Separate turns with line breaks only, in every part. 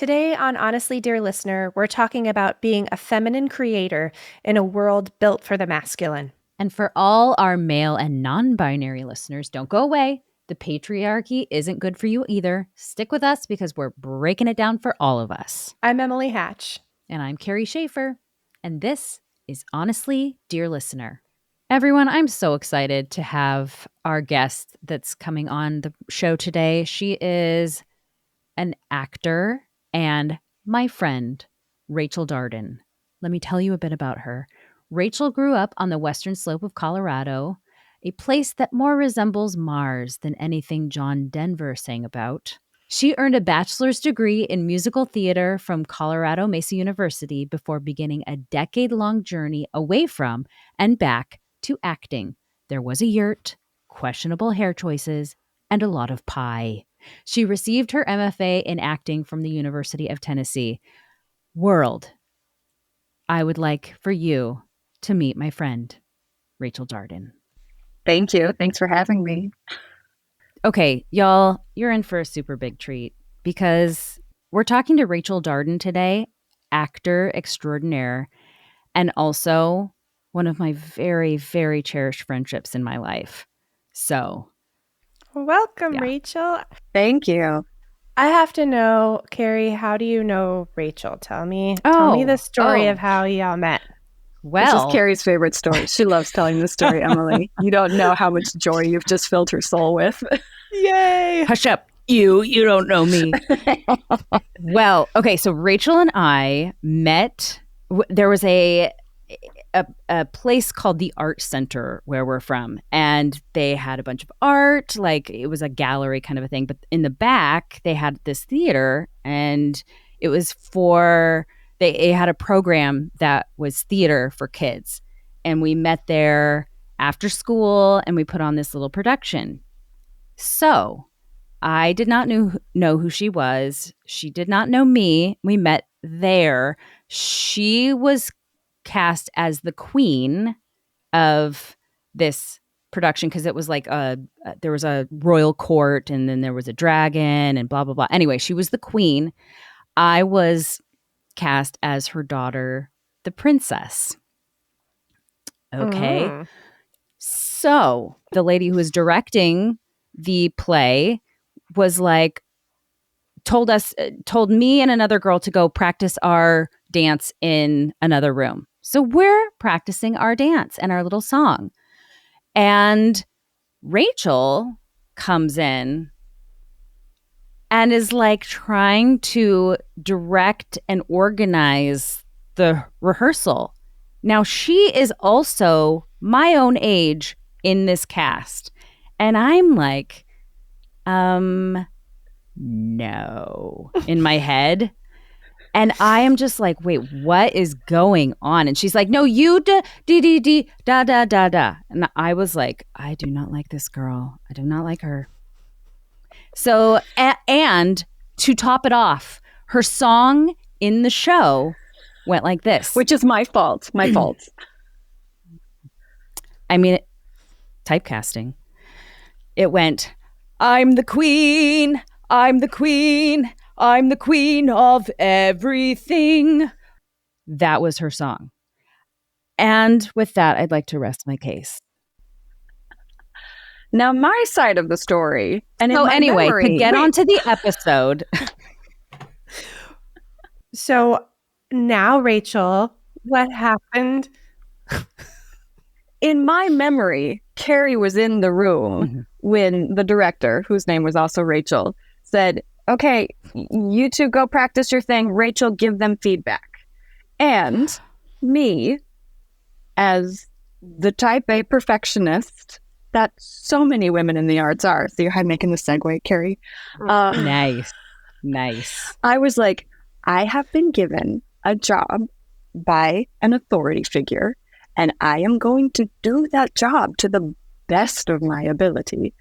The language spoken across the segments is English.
Today on Honestly, Dear Listener, we're talking about being a feminine creator in a world built for the masculine.
And for all our male and non-binary listeners, don't go away. The patriarchy isn't good for you either. Stick with us because we're breaking it down for all of us.
I'm Emily Hatch.
And I'm Carrie Schaefer. And this is Honestly, Dear Listener. Everyone, I'm so excited to have our guest that's coming on the show today. She is an actor and my friend, Rachel Darden. Let me tell you a bit about her. Rachel grew up on the western slope of Colorado, a place that more resembles Mars than anything John Denver sang about. She earned a bachelor's degree in musical theater from Colorado Mesa University before beginning a decade-long journey away from and back to acting. There was a yurt, questionable hair choices, and a lot of pie. She received her MFA in acting from the University of Tennessee. World, I would like for you to meet my friend, Rachel Darden.
Thank you. Thanks for having me.
Okay, y'all, you're in for a super big treat because we're talking to Rachel Darden today, actor extraordinaire, and also one of my very, very cherished friendships in my life. So,
welcome,
yeah.
Rachel.
Thank you.
I have to know, Carrie, how do you know Rachel? Tell me the story of how y'all met.
Well,
this is Carrie's favorite story. She loves telling this story, Emily. You don't know how much joy you've just filled her soul with.
Yay!
Hush up. You don't know me. Well, okay, so Rachel and I met. There was a place called the Art Center where we're from, and they had a bunch of art, like it was a gallery kind of a thing, but in the back they had this theater, and it was for they had a program that was theater for kids, and we met there after school and we put on this little production. So I did not know who she was. She did not know me. We met there. She was cast as the queen of this production because it was like there was a royal court and then there was a dragon and blah, blah, blah. Anyway, she was the queen. I was cast as her daughter, the princess. Okay.
Mm.
So the lady who was directing the play was like, told me and another girl to go practice our dance in another room. So we're practicing our dance and our little song. And Rachel comes in and is like trying to direct and organize the rehearsal. Now, she is also my own age in this cast. And I'm like, no, in my head. And I am just like, wait, what is going on? And she's like, no, you da da da da. And I was like, I do not like this girl. I do not like her. So, and to top it off, her song in the show went like this.
Which is my fault. My fault.
I mean, typecasting. It went, I'm the queen. I'm the queen. I'm the queen of everything. That was her song. And with that, I'd like to rest my case.
Now, my side of the story. And
so anyway, to get onto the episode.
So now, Rachel, what happened?
In my memory, Carrie was in the room when the director, whose name was also Rachel, said, okay, you two go practice your thing. Rachel, give them feedback. And me, as the type A perfectionist that so many women in the arts are. So you're making the segue, Carrie.
Nice.
I was like, I have been given a job by an authority figure, and I am going to do that job to the best of my ability.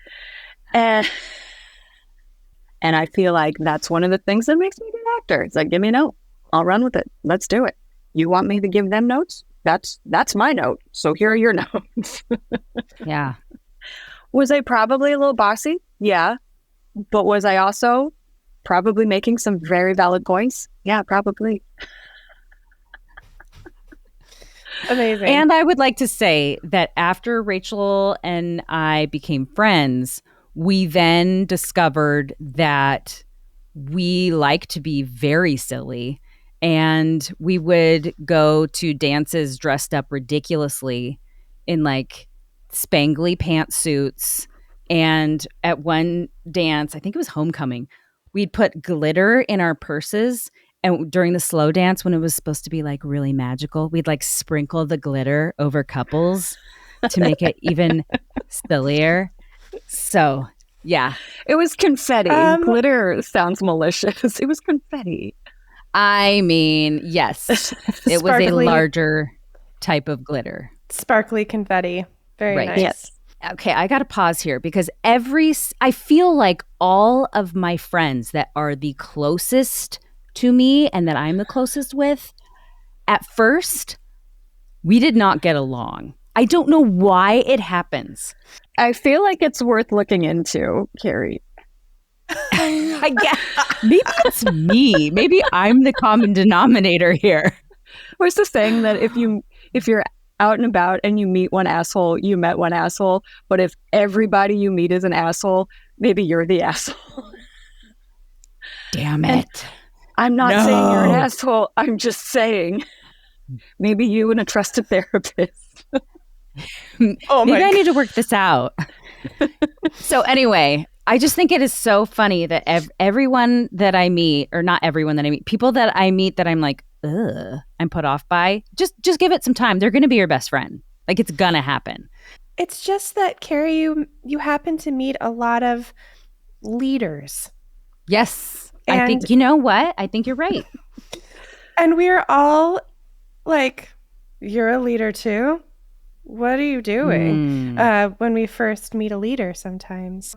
And I feel like that's one of the things that makes me a good actor. It's like, give me a note. I'll run with it. Let's do it. You want me to give them notes? That's my note. So here are your notes.
Yeah.
Was I probably a little bossy? Yeah. But was I also probably making some very valid points. Yeah, probably.
Amazing.
And I would like to say that after Rachel and I became friends, we then discovered that we like to be very silly, and we would go to dances dressed up ridiculously in like spangly pantsuits. And at one dance, I think it was homecoming, we'd put glitter in our purses, and during the slow dance, when it was supposed to be like really magical, we'd like sprinkle the glitter over couples to make it even sillier. So, yeah.
It was confetti. Glitter sounds malicious. It was confetti.
I mean, yes. It was a
Sparkly.
larger type of glitter.
Sparkly confetti. Very
Right.
nice.
Yes.
Okay, I got to pause here because I feel like all of my friends that are the closest to me and that I'm the closest with, at first, we did not get along. I don't know why it happens.
I feel like it's worth looking into, Carrie.
I guess maybe it's me. Maybe I'm the common denominator here.
What's the saying that if you're out and about and you meet one asshole, you met one asshole, but if everybody you meet is an asshole, maybe you're the asshole.
Damn it.
And I'm not saying you're an asshole. I'm just saying maybe you and a trusted therapist.
Maybe I need to work this out. So anyway, I just think it is so funny that everyone that I meet, or not everyone that I meet, people that I meet that I'm like, ugh, I'm put off by, just give it some time. They're going to be your best friend. Like, it's going to happen.
It's just that, Carrie, you happen to meet a lot of leaders.
Yes. I think, you know what? I think you're right.
And we're all like, you're a leader too? What are you doing? When we first meet a leader sometimes.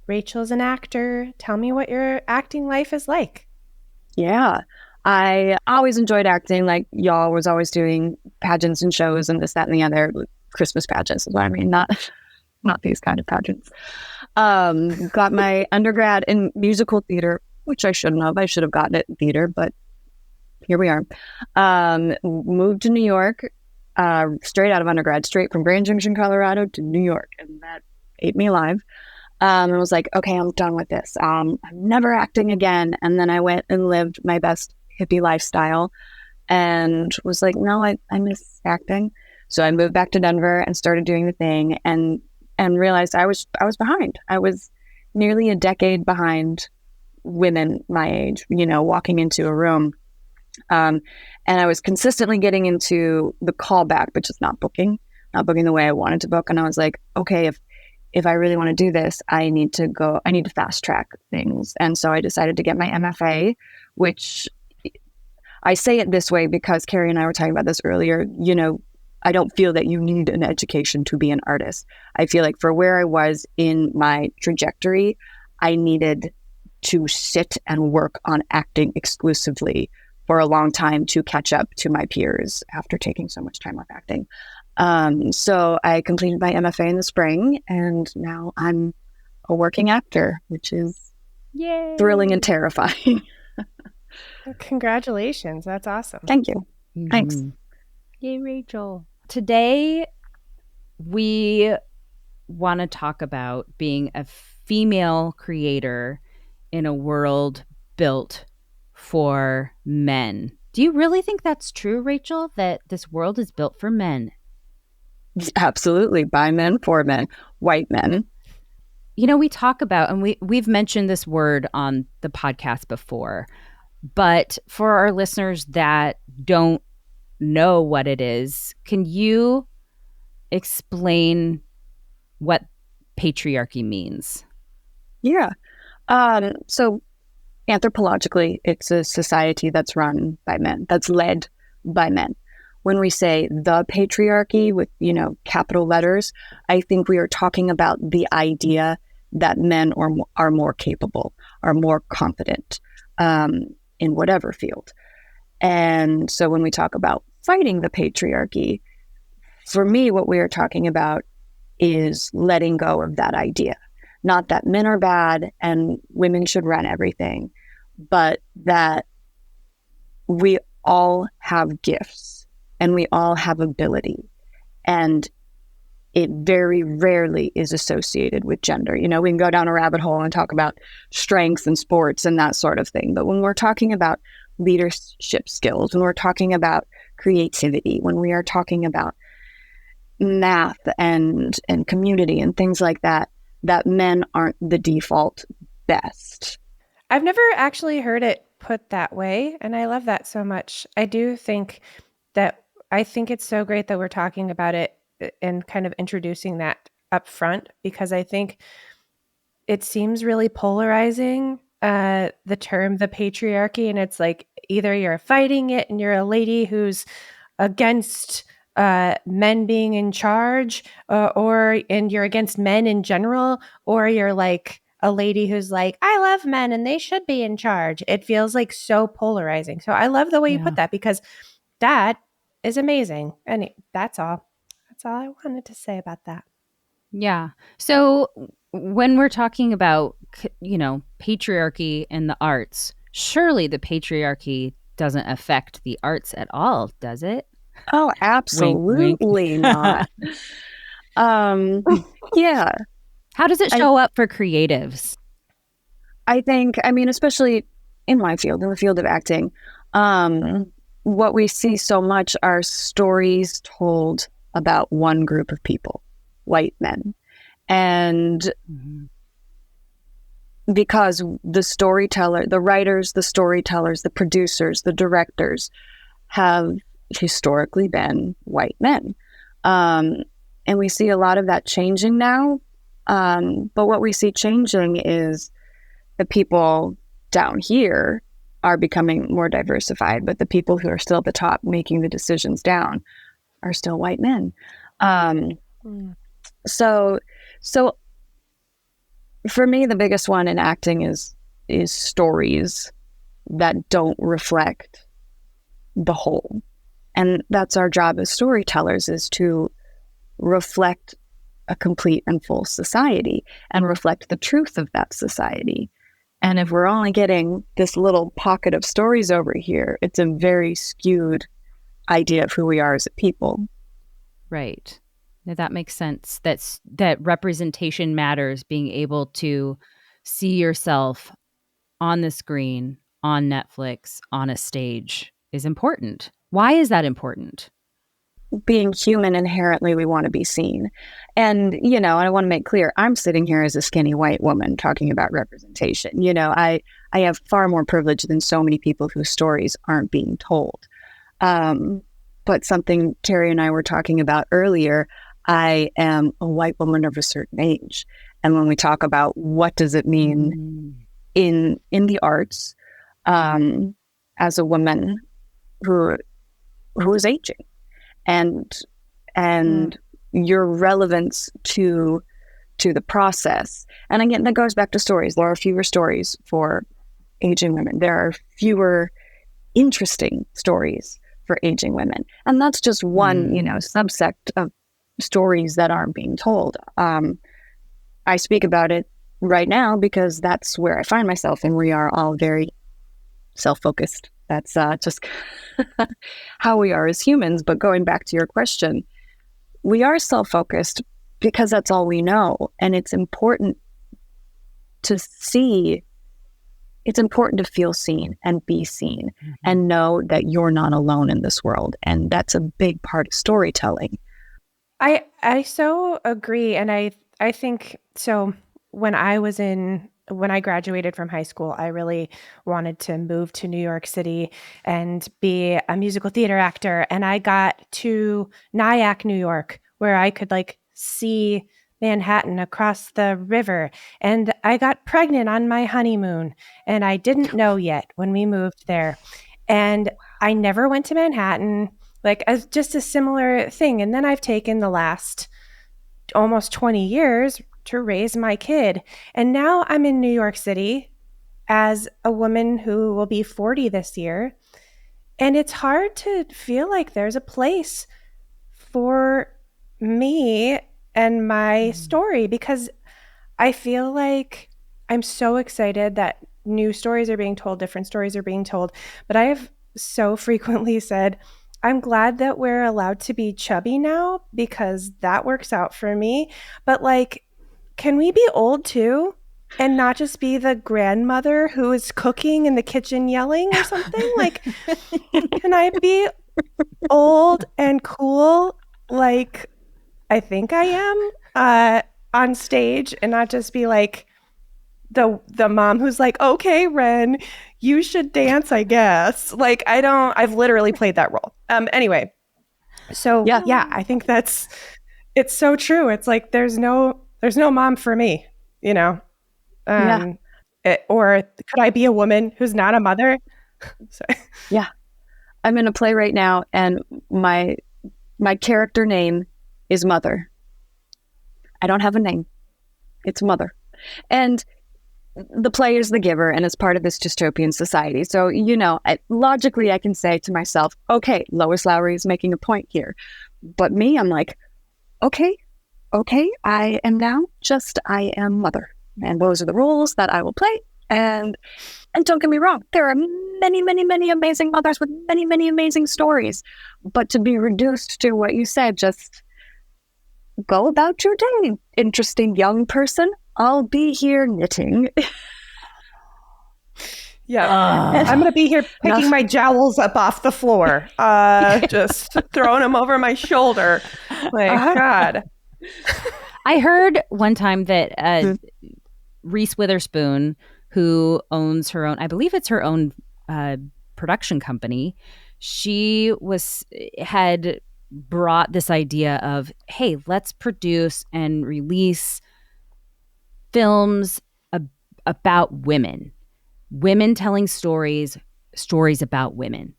Rachel's an actor. Tell me what your acting life is like.
Yeah. I always enjoyed acting. Like, y'all was always doing pageants and shows and this, that, and the other. Christmas pageants is what I mean, not these kind of pageants. Got my undergrad in musical theater, which I shouldn't have. I should have gotten it in theater, but here we are. Moved to New York, straight out of undergrad, straight from Grand Junction, Colorado to New York. And that ate me alive. And I was like, okay, I'm done with this. I'm never acting again. And then I went and lived my best hippie lifestyle and was like, no, I miss acting. So I moved back to Denver and started doing the thing and realized I was behind. I was nearly a decade behind women my age, walking into a room. And I was consistently getting into the callback, but just not booking the way I wanted to book. And I was like, okay, if I really want to do this, I need to fast track things. And so I decided to get my MFA, which I say it this way because Carrie and I were talking about this earlier. I don't feel that you need an education to be an artist. I feel like for where I was in my trajectory, I needed to sit and work on acting exclusively for a long time to catch up to my peers after taking so much time off acting. So I completed my MFA in the spring, and now I'm a working actor, which is thrilling and terrifying.
Congratulations. That's awesome.
Thank you.
Mm-hmm.
Thanks.
Yay, Rachel. Today, we want to talk about being a female creator in a world built for men. Do you really think that's true, Rachel, that this world is built for men?
Absolutely. By men, for men, white men.
We talk about, and we've mentioned this word on the podcast before, but for our listeners that don't know what it is, can you explain what patriarchy means?
Yeah. So anthropologically, it's a society that's run by men, that's led by men. When we say the patriarchy with, capital letters, I think we are talking about the idea that men are more capable, are more confident in whatever field. And so when we talk about fighting the patriarchy, for me, what we are talking about is letting go of that idea, Not that men are bad and women should run everything, but that we all have gifts and we all have ability. And it very rarely is associated with gender. You know, we can go down a rabbit hole and talk about strengths and sports and that sort of thing. But when we're talking about leadership skills, when we're talking about creativity, when we are talking about math and community and things like that, that men aren't the default best.
I've never actually heard it put that way, and I love that so much. I think it's so great that we're talking about it and kind of introducing that up front, because I think it seems really polarizing, the term, the patriarchy, and it's like either you're fighting it and you're a lady who's against men being in charge, and you're against men in general, or you're like a lady who's like, I love men and they should be in charge. It feels like so polarizing. So I love the way you put that, because that is amazing. And that's all I wanted to say about that.
Yeah. So when we're talking about, you know, patriarchy in the arts, surely the patriarchy doesn't affect the arts at all, does it?
Oh, absolutely
wink, wink.
not. Yeah.
How does it show up for creatives?
I think, especially in my field, in the field of acting, what we see so much are stories told about one group of people, white men. And because the storyteller, the writers, the storytellers, the producers, the directors have historically been white men. And we see a lot of that changing now. But what we see changing is the people down here are becoming more diversified, but the people who are still at the top making the decisions down are still white men. So for me, the biggest one in acting is stories that don't reflect the whole. And that's our job as storytellers, is to reflect a complete and full society and reflect the truth of that society. And if we're only getting this little pocket of stories over here, it's a very skewed idea of who we are as a people.
Right. Now, that makes sense. That representation matters. Being able to see yourself on the screen, on Netflix, on a stage is important. Why is that important?
Being human, inherently, we want to be seen. And, I want to make clear, I'm sitting here as a skinny white woman talking about representation. I have far more privilege than so many people whose stories aren't being told. But something Carrie and I were talking about earlier, I am a white woman of a certain age. And when we talk about what does it mean in the arts, as a woman who is aging, and your relevance to the process. And again, that goes back to stories. There are fewer stories for aging women. There are fewer interesting stories for aging women. And that's just one, subsect of stories that aren't being told. I speak about it right now because that's where I find myself, and we are all very self-focused. That's just how we are as humans. But going back to your question, we are self-focused because that's all we know. And it's important to see, it's important to feel seen and be seen and know that you're not alone in this world. And that's a big part of storytelling.
I so agree. And I think so. When I graduated from high school, I really wanted to move to New York City and be a musical theater actor. And I got to Nyack, New York, where I could see Manhattan across the river. And I got pregnant on my honeymoon, and I didn't know yet when we moved there. And I never went to Manhattan, as just a similar thing. And then I've taken the last almost 20 years to raise my kid. And now I'm in New York City as a woman who will be 40 this year. And it's hard to feel like there's a place for me and my story, because I feel like I'm so excited that new stories are being told, different stories are being told, but I have so frequently said, I'm glad that we're allowed to be chubby now because that works out for me. But like, can we be old too? And not just be the grandmother who is cooking in the kitchen yelling or something? Like, can I be old and cool like I think I am on stage and not just be like the mom who's like, okay, Ren, you should dance, I guess. Like, I've literally played that role. Anyway, so yeah, I think it's so true. It's like there's no mom for me, you know. Or could I be a woman who's not a mother?
Yeah. I'm in a play right now, and my character name is Mother. I don't have a name. It's Mother. And the play is the giver, and it's part of this dystopian society. So, logically, I can say to myself, okay, Lois Lowry is making a point here. But me, I'm like, okay, I am now I am Mother. And those are the roles that I will play. And don't get me wrong, there are many, many, many amazing mothers with many, many amazing stories. But to be reduced to what you said, just go about your day, interesting young person. I'll be here knitting.
Yeah. I'm going to be here picking my jowls up off the floor, just throwing them over my shoulder. Like, God.
I heard one time that Reese Witherspoon, who owns her own, I believe it's her own production company, she had brought this idea of, hey, let's produce and release films about women telling stories about women.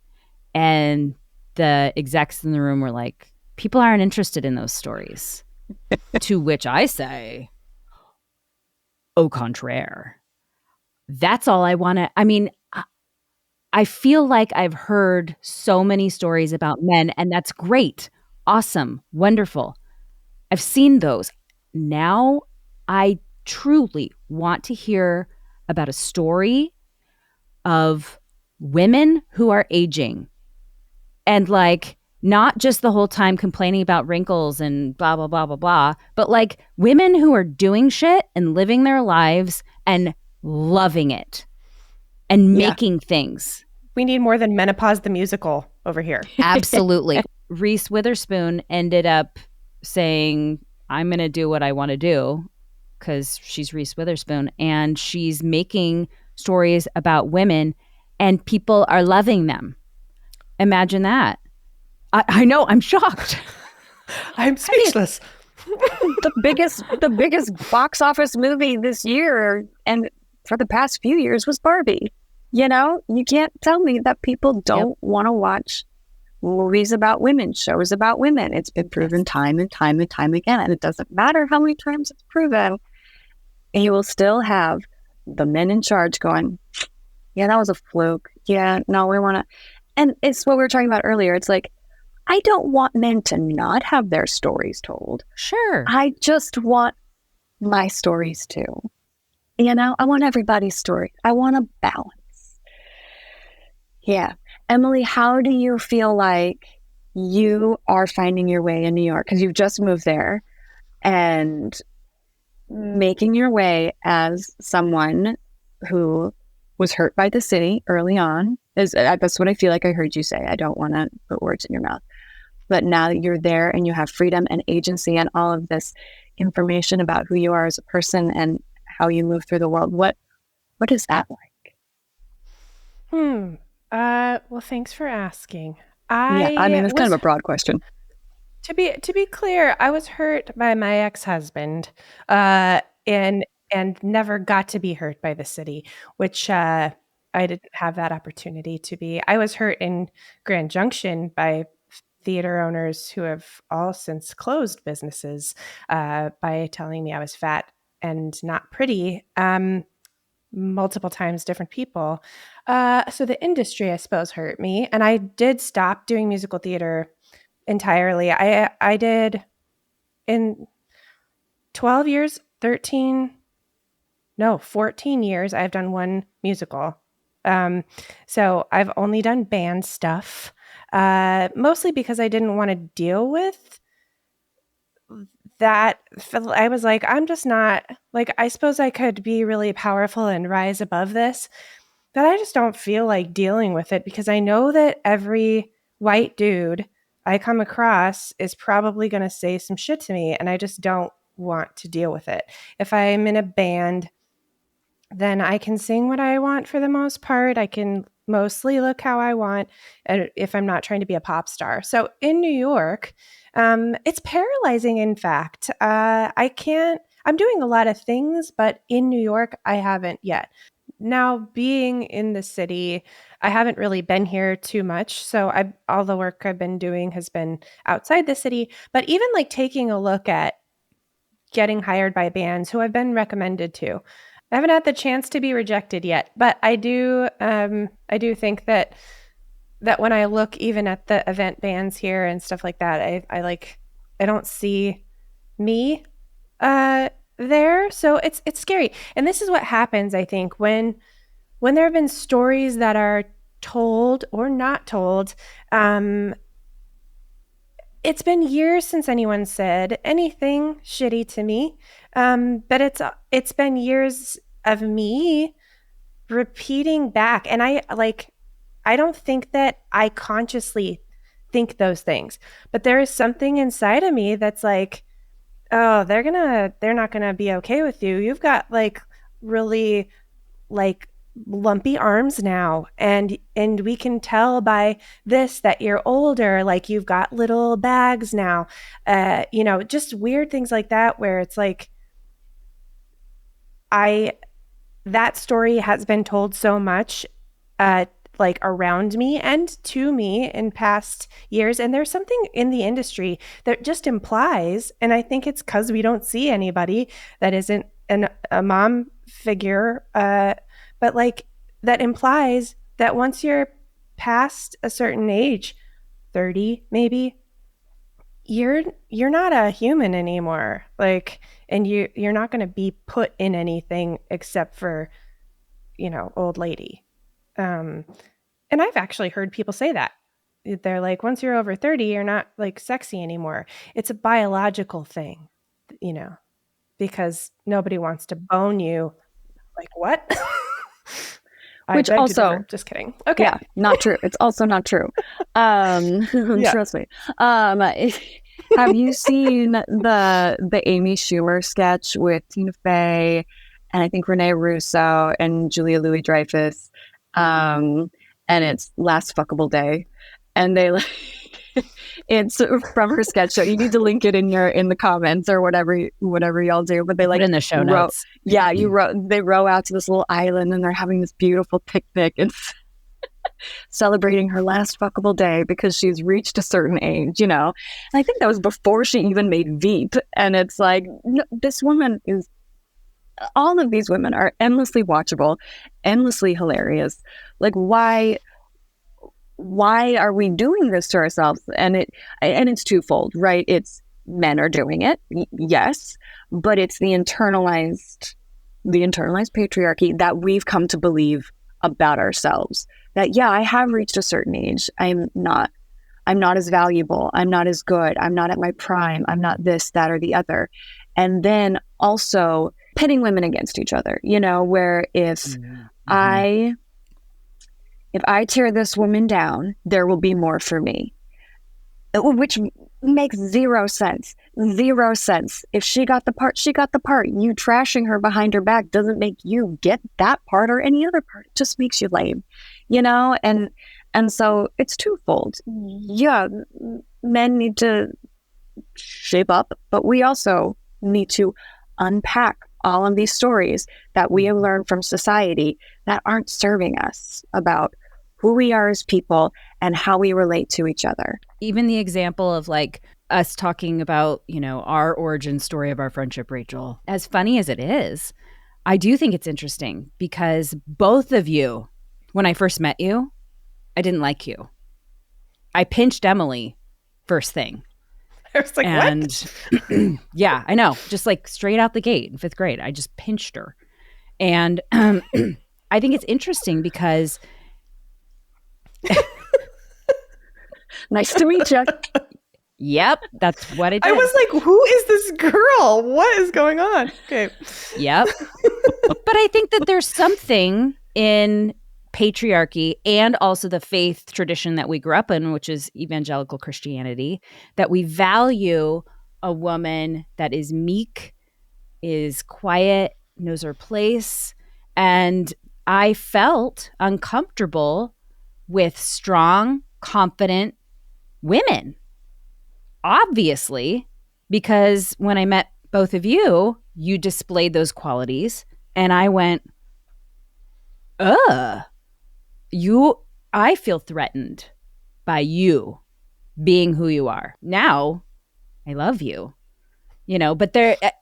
And the execs in the room were like, people aren't interested in those stories. To which I say, au contraire. That's all I want to. I mean, I feel like I've heard so many stories about men, and that's great, awesome, wonderful. I've seen those. Now I truly want to hear about a story of women who are aging, and like not just the whole time complaining about wrinkles and blah, blah, blah, blah, blah, but like women who are doing shit and living their lives and loving it and making things.
We need more than Menopause the Musical over here.
Absolutely. Reese Witherspoon ended up saying, I'm going to do what I want to do because she's Reese Witherspoon, and she's making stories about women and people are loving them. Imagine that. I know, I'm shocked.
I'm speechless.
The biggest box office movie this year and for the past few years was Barbie. You can't tell me that people don't want to watch movies about women, shows about women. It's been proven time and time and time again. And it doesn't matter how many times it's proven. And you will still have the men in charge going, yeah, that was a fluke. Yeah, no, we want to. And it's what we were talking about earlier. It's like, I don't want men to not have their stories told.
Sure.
I just want my stories too. I want everybody's story. I want a balance. Yeah. Emily, how do you feel like you are finding your way in New York? Because you've just moved there and making your way as someone who was hurt by the city early on. That's what I feel like I heard you say. I don't want to put words in your mouth. But now that you're there and you have freedom and agency and all of this information about who you are as a person and how you move through the world, what is that like?
Well, thanks for asking.
It's kind of a broad question.
To be clear, I was hurt by my ex-husband, and never got to be hurt by the city, which I didn't have that opportunity to be. I was hurt in Grand Junction by theater owners who have all since closed businesses by telling me I was fat and not pretty. Multiple times, different people. So the industry, I suppose, hurt me. And I did stop doing musical theater entirely. I did in 12 years, 13 no, 14 years I've done one musical. So I've only done band stuff, mostly because I didn't want to deal with that. I was like, I'm just not, like, I suppose I could be really powerful and rise above this, but I just don't feel like dealing with it because I know that every white dude I come across is probably going to say some shit to me, and I just don't want to deal with it. If I'm in a band, then I can sing what I want for the most part. I can mostly look how I want, if I'm not trying to be a pop star. So in New York, it's paralyzing, in fact. I'm doing a lot of things, but in New York, I haven't yet. Now, being in the city, I haven't really been here too much. So all the work I've been doing has been outside the city. But even like taking a look at getting hired by bands who I've been recommended to, I haven't had the chance to be rejected yet, but I do think that when I look even at the event bands here and stuff like that, I don't see me there. So it's scary. And this is what happens, I think, when there have been stories that are told or not told. It's been years since anyone said anything shitty to me, but it's been years of me repeating back, and I don't think that I consciously think those things, but there is something inside of me that's like, oh, they're not gonna be okay with you. You've got like really like lumpy arms now, and we can tell by this that you're older, like you've got little bags now, just weird things like that, where it's like that story has been told so much like around me and to me in past years, and there's something in the industry that just implies, and I think it's because we don't see anybody that isn't a mom figure, but like that implies that once you're past a certain age, 30 maybe, you're not a human anymore. Like, and you're not going to be put in anything except for, old lady. And I've actually heard people say that. They're like, once you're over 30, you're not like sexy anymore. It's a biological thing, because nobody wants to bone you. Like, what?
Which also,
just kidding. Okay.
Yeah, not true. It's also not true. Trust me. Have you seen the Amy Schumer sketch with Tina Fey and I think Renee Russo and Julia Louis-Dreyfus? And it's Last Fuckable Day, and they like it's from her sketch show. You need to link it in the comments or whatever y'all do. But they like
put in the show notes.
Yeah, they row out to this little island and they're having this beautiful picnic and celebrating her last fuckable day because she's reached a certain age, And I think that was before she even made Veep. And it's like, no, all of these women are endlessly watchable, endlessly hilarious. Like, why are we doing this to ourselves? And it's twofold, right? It's men are doing it, yes, but it's the internalized patriarchy that we've come to believe about ourselves. That, yeah, I have reached a certain age. I'm not as valuable. I'm not as good. I'm not at my prime. I'm not this, that, or the other. And then also pitting women against each other, where if I tear this woman down, there will be more for me. Which makes zero sense. Zero sense. If she got the part, she got the part. You trashing her behind her back doesn't make you get that part or any other part. It just makes you lame, And so it's twofold. Yeah, men need to shape up, but we also need to unpack all of these stories that we have learned from society that aren't serving us about who we are as people and how we relate to each other.
Even the example of like us talking about, our origin story of our friendship, Rachel, as funny as it is, I do think it's interesting because both of you, when I first met you, I didn't like you. I pinched Emily first thing.
I was like,
and
what?
Yeah, I know. Just like straight out the gate in 5th grade, I just pinched her. And I think it's interesting because
Nice to meet you.
yep, that's what it is.
I was like, who is this girl? What is going on? Okay.
Yep. But I think that there's something in patriarchy and also the faith tradition that we grew up in, which is evangelical Christianity, that we value a woman that is meek, is quiet, knows her place. And I felt uncomfortable with strong, confident women, obviously, because when I met both of you, you displayed those qualities. And I went, I feel threatened by you being who you are. Now, I love you. But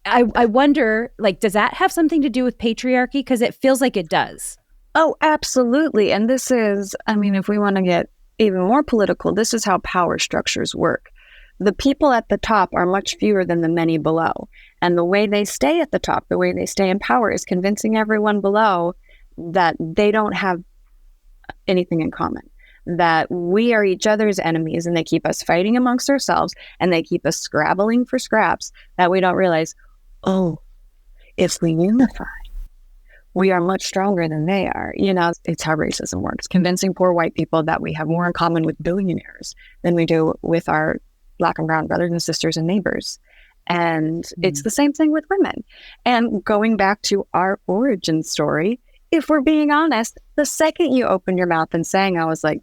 I wonder, like, does that have something to do with patriarchy? Because it feels like it does.
Oh, absolutely. And this is, I mean, if we want to get even more political, this is how power structures work. The people at the top are much fewer than the many below. And the way they stay at the top, the way they stay in power is convincing everyone below that they don't have anything in common, that we are each other's enemies, and they keep us fighting amongst ourselves, and they keep us scrabbling for scraps that we don't realize, oh, if we unify, we are much stronger than they are. It's how racism works, convincing poor white people that we have more in common with billionaires than we do with our Black and brown brothers and sisters and neighbors. And it's the same thing with women. And going back to our origin story, if we're being honest, the second you opened your mouth and sang, I was like,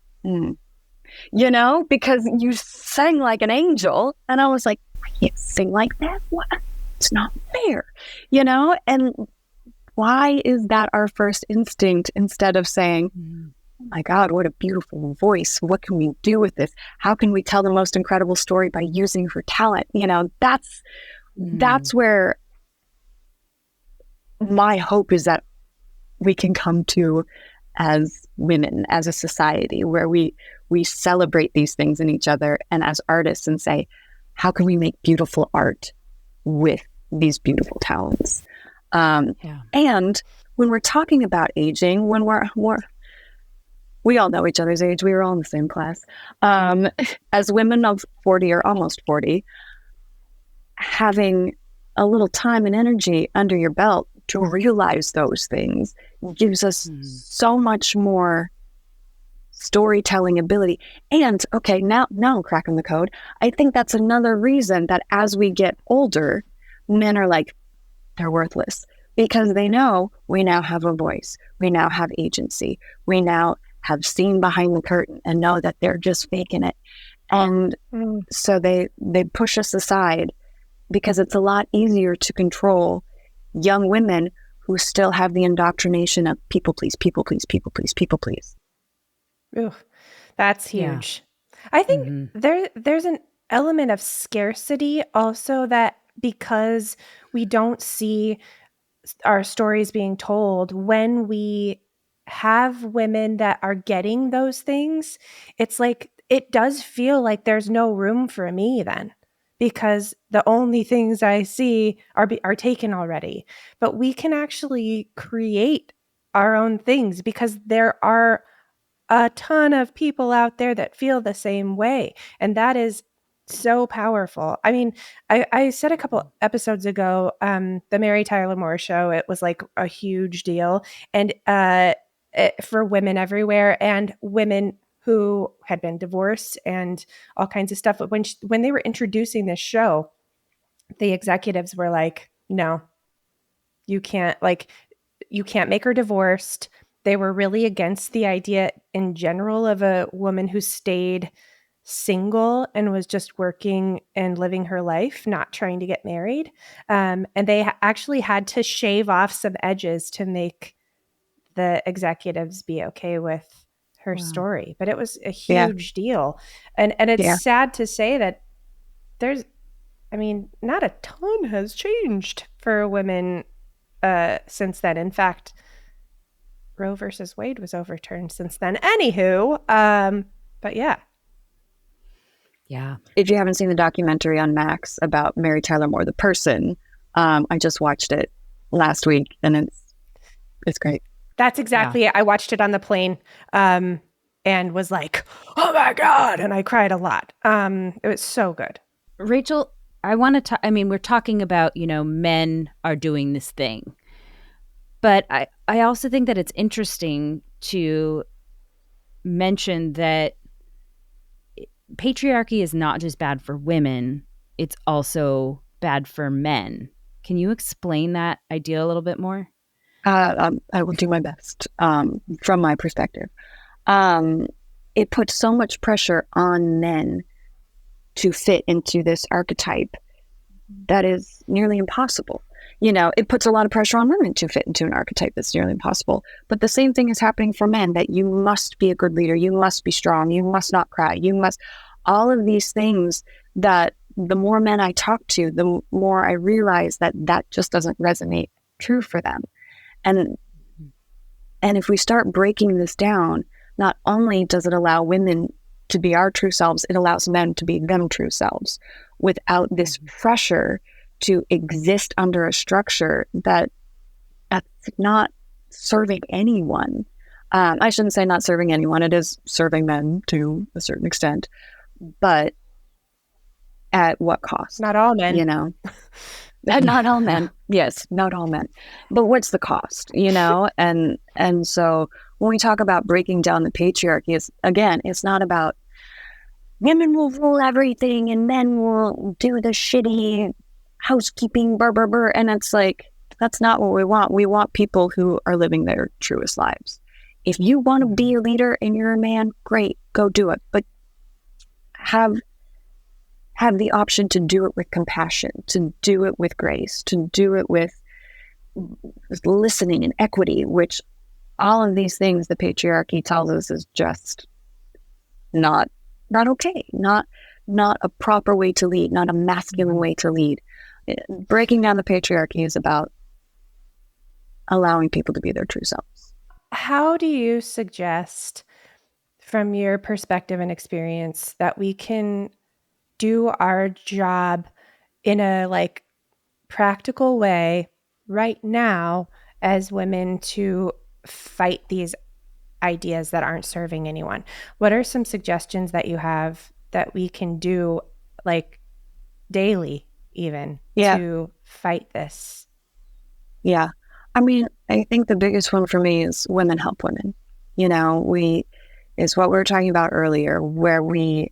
because you sang like an angel. And I was like, I can't sing like that. What? It's not fair, And why is that our first instinct instead of saying, oh my God, what a beautiful voice. What can we do with this? How can we tell the most incredible story by using her talent? That's where my hope is that we can come to as women, as a society, where we celebrate these things in each other and as artists and say, how can we make beautiful art with these beautiful talents? And when we're talking about aging, when we all know each other's age, we were all in the same class. As women of 40 or almost 40, having a little time and energy under your belt to realize those things gives us so much more storytelling ability. And okay, now I'm cracking the code. I think that's another reason that as we get older, men are like, they're worthless, because they know we now have a voice, we now have agency, we now have seen behind the curtain and know that they're just faking it. And so they push us aside because it's a lot easier to control young women who still have the indoctrination of people please, people please, people please, people please.
Ooh, that's huge. Yeah. I think there's an element of scarcity also, that because we don't see our stories being told, when we have women that are getting those things, it's like, it does feel like there's no room for me then, because the only things I see are taken already. But we can actually create our own things, because there are a ton of people out there that feel the same way. And that is so powerful. I mean, I said a couple episodes ago, the Mary Tyler Moore Show, it was like a huge deal. And for women everywhere, and women who had been divorced and all kinds of stuff. But when they were introducing this show, the executives were like, no, you can't make her divorced. They were really against the idea in general of a woman who stayed single and was just working and living her life, not trying to get married. And they actually had to shave off some edges to make the executives be okay with her story. But it was a huge deal. And it's sad to say that not a ton has changed for women since then. In fact, Roe versus Wade was overturned since then. Anywho, but yeah.
Yeah.
If you haven't seen the documentary on Max about Mary Tyler Moore, the person, I just watched it last week, and It's great.
That's exactly it. I watched it on the plane and was like, oh my God. And I cried a lot. It was so good.
Rachel, I want to we're talking about, men are doing this thing. But I also think that it's interesting to mention that patriarchy is not just bad for women, it's also bad for men. Can you explain that idea a little bit more?
I will do my best from my perspective. It puts so much pressure on men to fit into this archetype that is nearly impossible. It puts a lot of pressure on women to fit into an archetype that's nearly impossible. But the same thing is happening for men, that you must be a good leader, you must be strong, you must not cry, you must, all of these things that the more men I talk to, the more I realize that just doesn't resonate true for them. And if we start breaking this down, not only does it allow women to be our true selves, it allows men to be them true selves without this pressure to exist under a structure that's not serving anyone. I shouldn't say not serving anyone. It is serving men to a certain extent, but at what cost?
Not all men.
Not all men. Yes, not all men. But what's the cost? And so when we talk about breaking down the patriarchy, it's not about women will rule everything and men will do the shitty housekeeping, burr, burr, burr. And it's like, that's not what we want. We want people who are living their truest lives. If you want to be a leader and you're a man, great, go do it. But have the option to do it with compassion, to do it with grace, to do it with listening and equity, which all of these things the patriarchy tells us is just not okay, not a proper way to lead, not a masculine way to lead. Breaking down the patriarchy is about allowing people to be their true selves.
How do you suggest, from your perspective and experience, that we can do our job in a practical way right now as women to fight these ideas that aren't serving anyone? What are some suggestions that you have that we can do daily even to fight this?
Yeah. I think the biggest one for me is women help women. Is what we were talking about earlier, where we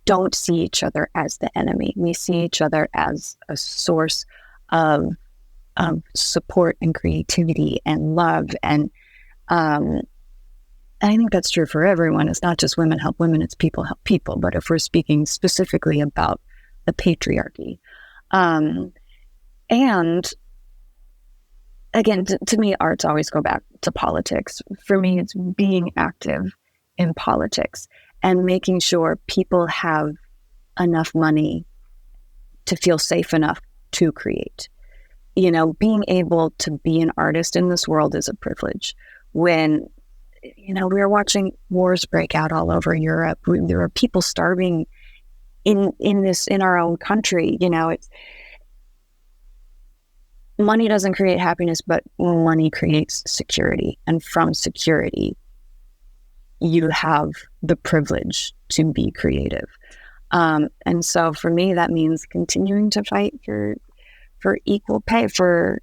don't see each other as the enemy. We see each other as a source of support and creativity and love. And I think that's true for everyone. It's not just women help women, it's people help people. But if we're speaking specifically about the patriarchy, and again, to me, arts always go back to politics. For me, it's being active in politics and making sure people have enough money to feel safe enough to create. Being able to be an artist in this world is a privilege. When, we were watching wars break out all over Europe, there are people starving in our own country. It's money doesn't create happiness, but money creates security. And from security, you have the privilege to be creative. And so for me, that means continuing to fight for equal pay, for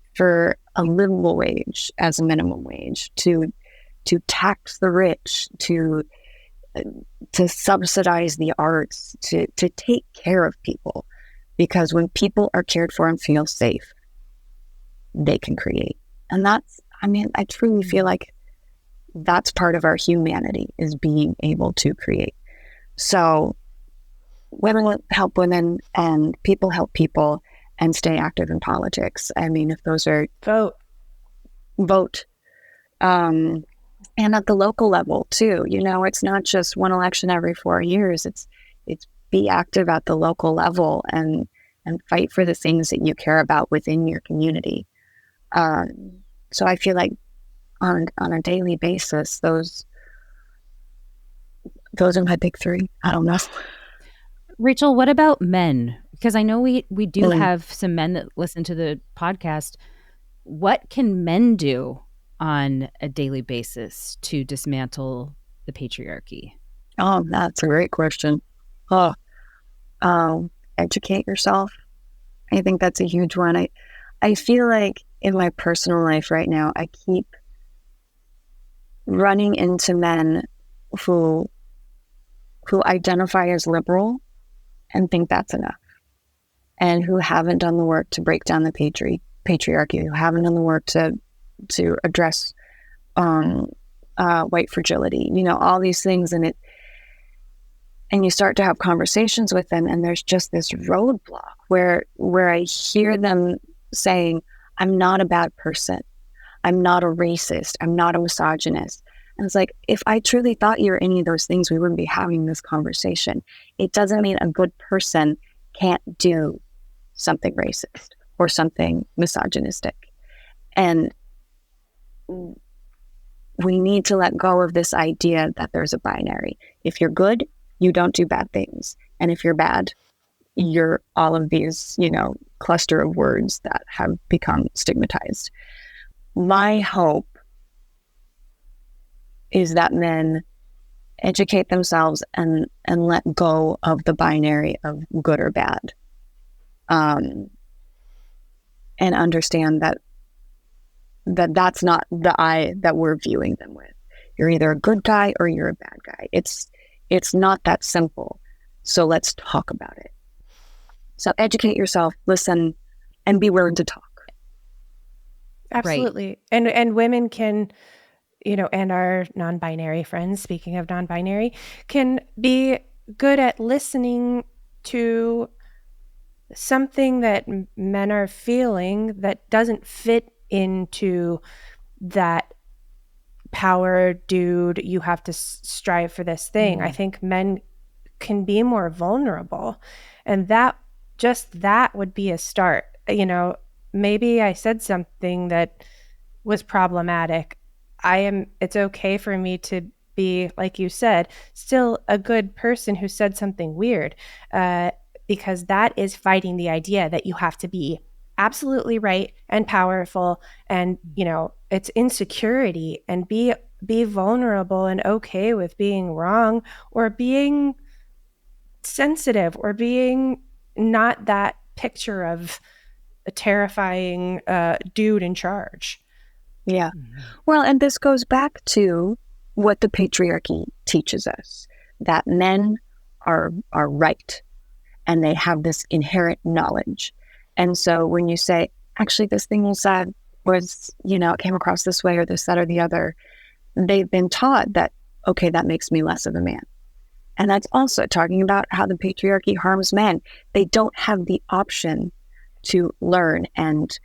a livable wage as a minimum wage, to tax the rich, to subsidize the arts, to take care of people. Because when people are cared for and feel safe, they can create. And I truly feel like that's part of our humanity, is being able to create. So women help women and people help people, and stay active in politics. If those are vote. And at the local level too, it's not just one election every 4 years. It's be active at the local level and fight for the things that you care about within your community. So I feel like on a daily basis, those are my big three. I don't know.
Rachel, what about men? Because I know we do have some men that listen to the podcast. What can men do on a daily basis to dismantle the patriarchy?
Oh, that's a great question. Educate yourself. I think that's a huge one. I feel like in my personal life right now, I keep running into men who identify as liberal and think that's enough, and who haven't done the work to break down the patriarchy, who haven't done the work to address white fragility, all these things, and you start to have conversations with them, and there's just this roadblock where I hear them saying, "I'm not a bad person. I'm not a racist. I'm not a misogynist." And it's like, if I truly thought you were any of those things, we wouldn't be having this conversation. It doesn't mean a good person can't do something racist or something misogynistic. And we need to let go of this idea that there's a binary. If you're good, you don't do bad things. And if you're bad, you're all of these, cluster of words that have become stigmatized. My hope is that men educate themselves and let go of the binary of good or bad. And understand that's not the eye that we're viewing them with. You're either a good guy or you're a bad guy. It's not that simple. So let's talk about it. So educate yourself, listen, and be willing to talk.
Absolutely. Right. And women can, and our non-binary friends, speaking of non-binary, can be good at listening to something that men are feeling that doesn't fit into that power dude, you have to strive for this thing. I think men can be more vulnerable, and that would be a start. Maybe I said something that was problematic. It's okay for me to be, like you said, still a good person who said something weird, because that is fighting the idea that you have to be absolutely right and powerful, and it's insecurity, and be vulnerable and okay with being wrong or being sensitive or being not that picture of a terrifying dude in charge.
Yeah. Well, and this goes back to what the patriarchy teaches us, that men are right, and they have this inherent knowledge. And so when you say, actually, this thing you said was, it came across this way or this, that, or the other, they've been taught that, okay, that makes me less of a man. And that's also talking about how the patriarchy harms men. They don't have the option to learn and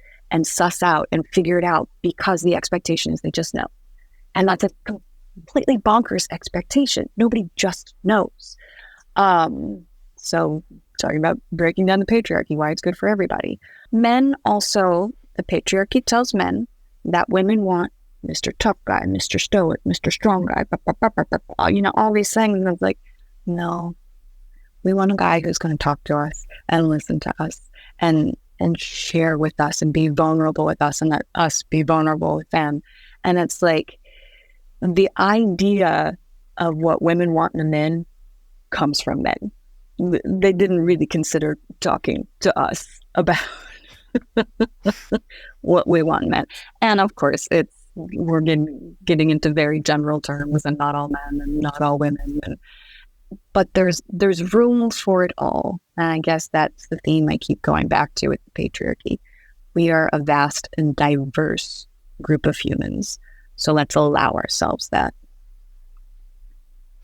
suss out and figure it out, because the expectation is they just know. And that's a completely bonkers expectation. Nobody just knows. So talking about breaking down the patriarchy, why it's good for everybody. Men also, the patriarchy tells men that women want Mr. Tough Guy, Mr. Stoic, Mr. Strong Guy, all these things. And it's like, no, we want a guy who's going to talk to us and listen to us and share with us and be vulnerable with us, and let us be vulnerable with them. And it's like, the idea of what women want in men comes from men. They didn't really consider talking to us about what we want in men. And of course, we're getting into very general terms, and not all men and not all women. But there's room for it all. And I guess that's the theme I keep going back to with the patriarchy. We are a vast and diverse group of humans. So let's allow ourselves that.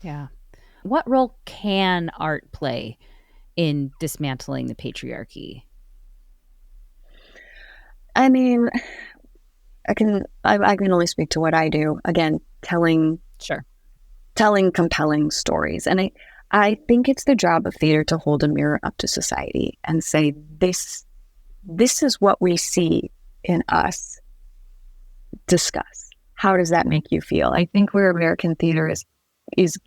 Yeah. What role can art play in dismantling the patriarchy?
I mean, I can only speak to what I do. Again, telling compelling stories. And I think it's the job of theater to hold a mirror up to society and say, this is what we see in us. Discuss. How does that make you feel? I think where American theater is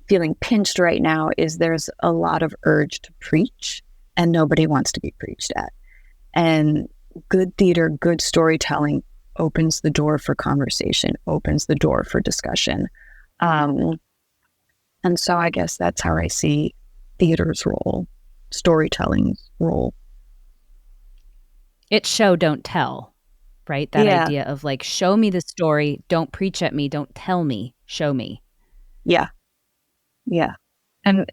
feeling pinched right now is there's a lot of urge to preach, and nobody wants to be preached at. And good theater, good storytelling opens the door for conversation, opens the door for discussion. And so I guess that's how I see theater's role, storytelling's role.
It's show, don't tell, right? That
Yeah.
idea of like, show me the story, don't preach at me, don't tell me, show me.
Yeah. Yeah. And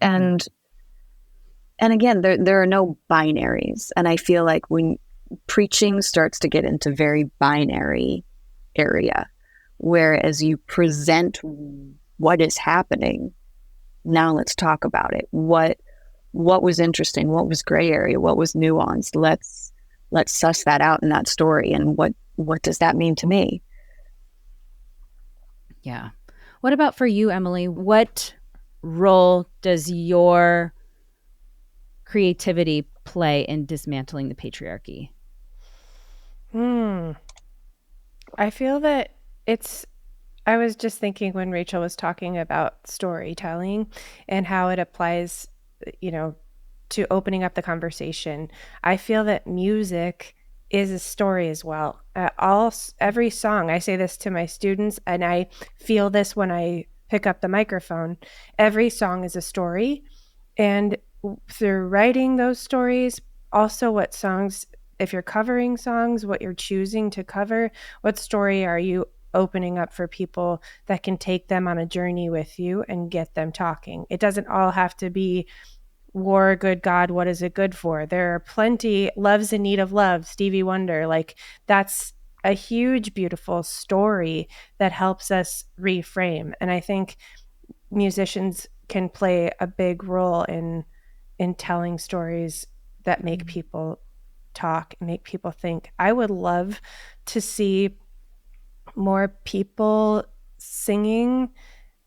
again, there are no binaries. And I feel like when preaching starts to get into very binary area, whereas you present what is happening, now let's talk about it. What was interesting? What was gray area? What was nuanced? Let's suss that out in that story. And what does that mean to me?
Yeah. What about for you, Emily? What role does your creativity play in dismantling the patriarchy?
I feel that I was just thinking when Rachel was talking about storytelling and how it applies, to opening up the conversation. I feel that music is a story as well. Every song, I say this to my students, and I feel this when I pick up the microphone. Every song is a story, and through writing those stories, also what songs, if you're covering songs, what you're choosing to cover, what story are you opening up for people that can take them on a journey with you and get them talking. It doesn't all have to be war, good God, what is it good for? There are plenty, Love's in Need of Love, Stevie Wonder, like that's a huge, beautiful story that helps us reframe. And I think musicians can play a big role in telling stories that make people talk and make people think. I would love to see more people singing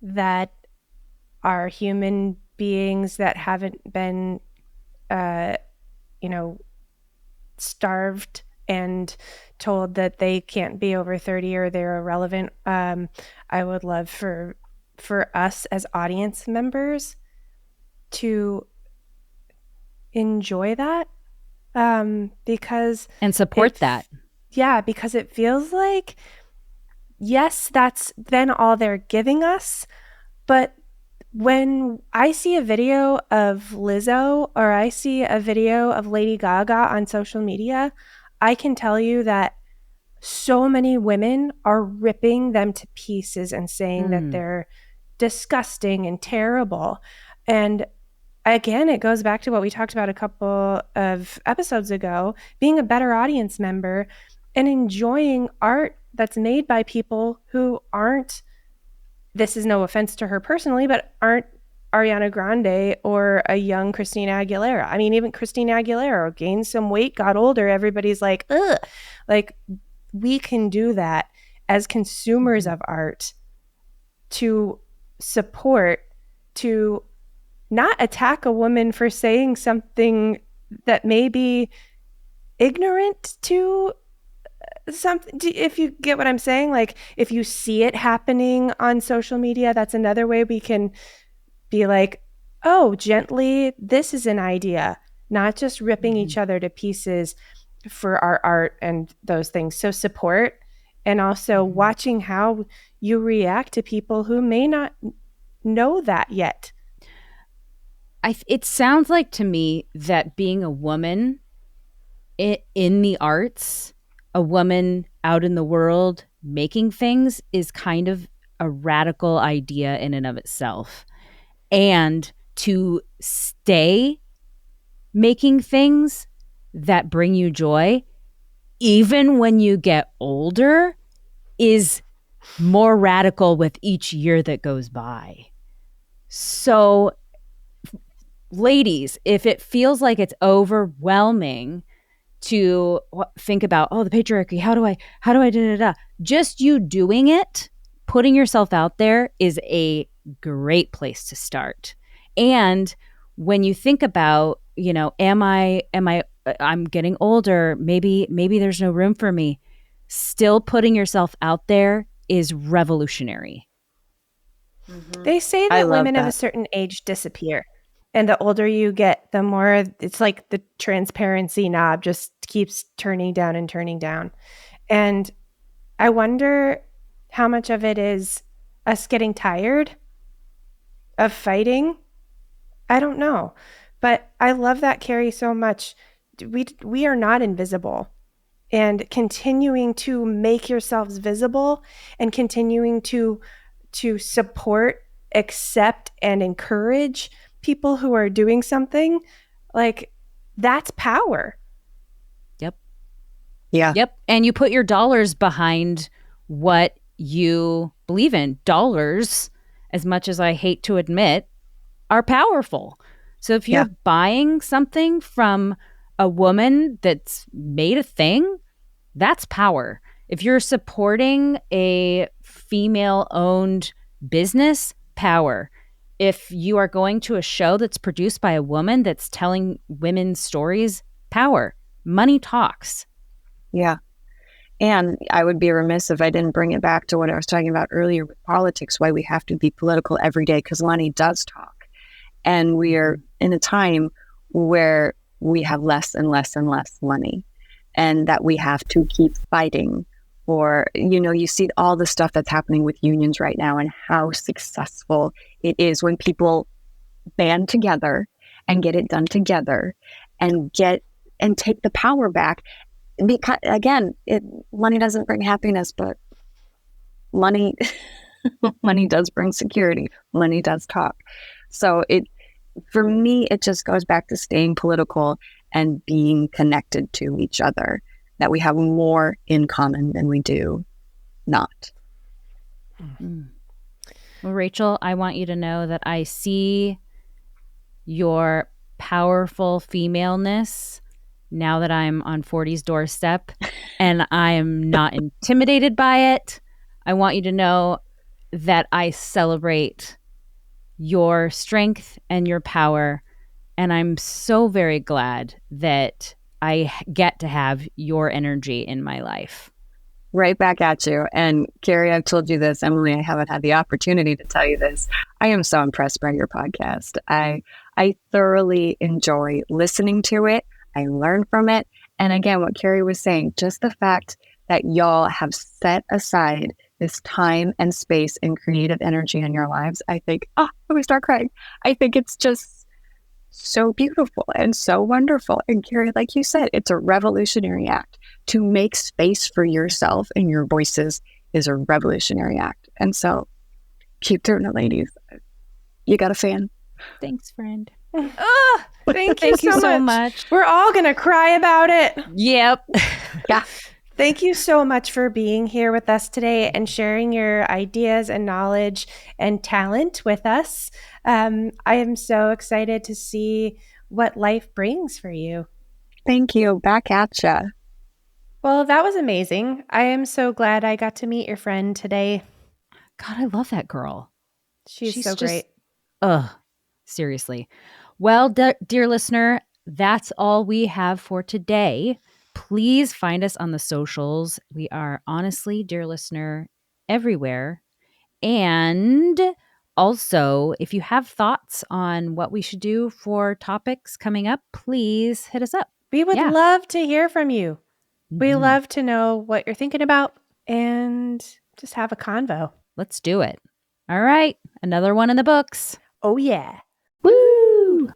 that are human beings that haven't been, starved and told that they can't be over 30 or they're irrelevant. I would love for us as audience members to enjoy that, because
and support that.
Yeah, because it feels like, yes, that's then all they're giving us. But when I see a video of Lizzo or I see a video of Lady Gaga on social media, I can tell you that so many women are ripping them to pieces and saying that they're disgusting and terrible. And again, it goes back to what we talked about a couple of episodes ago, being a better audience member and enjoying art that's made by people who aren't, this is no offense to her personally, but aren't Ariana Grande or a young Christina Aguilera. I mean, even Christina Aguilera gained some weight, got older. Everybody's like, ugh. Like, we can do that as consumers of art to support, to not attack a woman for saying something that may be ignorant to something, if you get what I'm saying. Like, if you see it happening on social media, that's another way we can be like, oh, gently, this is an idea, not just ripping each other to pieces for our art and those things. So support, and also watching how you react to people who may not know that yet.
It sounds like to me that being a woman in the arts, a woman out in the world making things, is kind of a radical idea in and of itself. And to stay making things that bring you joy, even when you get older, is more radical with each year that goes by. So, ladies, if it feels like it's overwhelming to think about, oh, the patriarchy, how do I da. Just you doing it, putting yourself out there, is a great place to start. And when you think about, I'm getting older, maybe there's no room for me, still putting yourself out there is revolutionary.
They say that women of a certain age disappear. And the older you get, the more it's like the transparency knob just keeps turning down and turning down. And I wonder how much of it is us getting tired of fighting. I don't know. But I love that, Carrie, so much. We are not invisible. And continuing to make yourselves visible and continuing to support, accept, and encourage people who are doing something, like, that's power.
Yep.
Yeah.
Yep. And you put your dollars behind what you believe in. Dollars, as much as I hate to admit, are powerful. So if you're buying something from a woman that's made a thing, that's power. If you're supporting a female-owned business, power. If you are going to a show that's produced by a woman that's telling women's stories, power. Money talks.
Yeah. And I would be remiss if I didn't bring it back to what I was talking about earlier with politics, why we have to be political every day, because money does talk. And we are in a time where we have less and less and less money, and that we have to keep fighting for, you see all the stuff that's happening with unions right now and how successful it is when people band together and get it done together and take the power back. Because again, money doesn't bring happiness, but money does bring security. Money does talk. So for me, it just goes back to staying political and being connected to each other, that we have more in common than we do not.
Well, Rachel, I want you to know that I see your powerful femaleness now that I'm on 40's doorstep, and I am not intimidated by it. I want you to know that I celebrate your strength and your power, and I'm so very glad that I get to have your energy in my life.
Right back at you. And Carrie, I've told you this. Emily, I haven't had the opportunity to tell you this. I am so impressed by your podcast. I thoroughly enjoy listening to it. I learn from it. And again, what Carrie was saying, just the fact that y'all have set aside this time and space and creative energy in your lives, I think, we start crying. I think it's just so beautiful and so wonderful. And Carrie, like you said, it's a revolutionary act. To make space for yourself and your voices is a revolutionary act. And so keep doing it, ladies. You got a fan.
Thanks, friend.
Thank you so
much.
We're all going to cry about it.
Yep.
Yeah.
Thank you so much for being here with us today and sharing your ideas and knowledge and talent with us. I am so excited to see what life brings for you.
Thank you. Back at ya.
Well, that was amazing. I am so glad I got to meet your friend today.
God, I love that girl.
She's so great.
Seriously. Well, dear listener, that's all we have for today. Please find us on the socials. We are honestly, dear listener, everywhere. And also, if you have thoughts on what we should do for topics coming up, please hit us up.
We would love to hear from you. We love to know what you're thinking about and just have a convo.
Let's do it. All right. Another one in the books.
Oh, yeah.